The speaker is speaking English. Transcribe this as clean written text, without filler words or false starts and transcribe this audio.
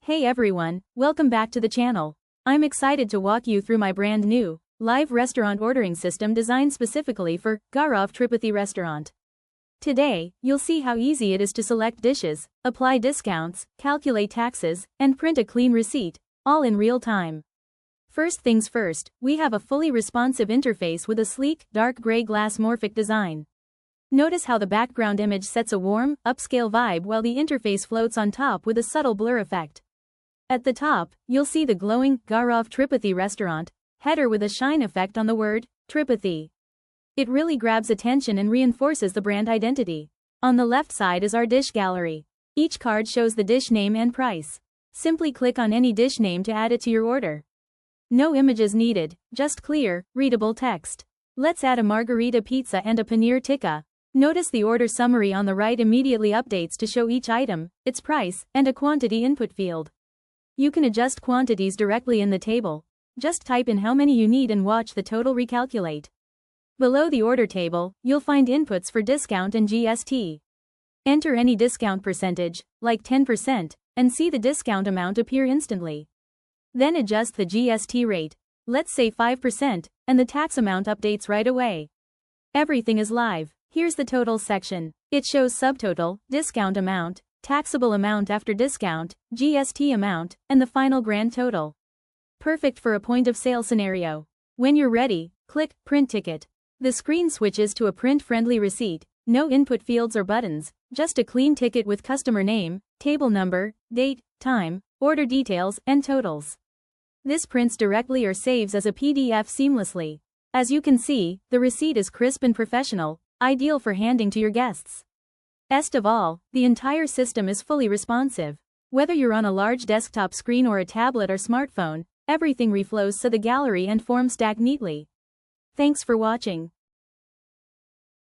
Hey everyone, welcome back to the channel. I'm excited to walk you through my brand new, live restaurant ordering system designed specifically for Gaurav Tripathi Restaurant. Today, you'll see how easy it is to select dishes, apply discounts, calculate taxes, and print a clean receipt, all in real time. First things first, we have a fully responsive interface with a sleek, dark gray Glassmorphic design. Notice how the background image sets a warm, upscale vibe while the interface floats on top with a subtle blur effect. At the top, you'll see the glowing Gaurav Tripathi Restaurant header with a shine effect on the word Tripathi. It really grabs attention and reinforces the brand identity. On the left side is our dish gallery. Each card shows the dish name and price. Simply click on any dish name to add it to your order. No images needed, just clear, readable text. Let's add a margarita pizza and a paneer tikka. Notice the order summary on the right immediately updates to show each item, its price, and a quantity input field. You can adjust quantities directly in the table. Just type in how many you need and watch the total recalculate. Below the order table, you'll find inputs for discount and GST. Enter any discount percentage, like 10%, and see the discount amount appear instantly. Then adjust the GST rate, let's say 5%, and the tax amount updates right away. Everything is live. Here's the total section. It shows subtotal, discount amount, taxable amount after discount, GST amount, and the final grand total. Perfect for a point of sale scenario. When you're ready, click Print Ticket. The screen switches to a print-friendly receipt. No input fields or buttons, just a clean ticket with customer name, table number, date, time, order details, and totals. This prints directly or saves as a PDF seamlessly. As you can see, the receipt is crisp and professional, ideal for handing to your guests. Best of all, the entire system is fully responsive. Whether you're on a large desktop screen or a tablet or smartphone, everything reflows so the gallery and form stack neatly. Thanks for watching.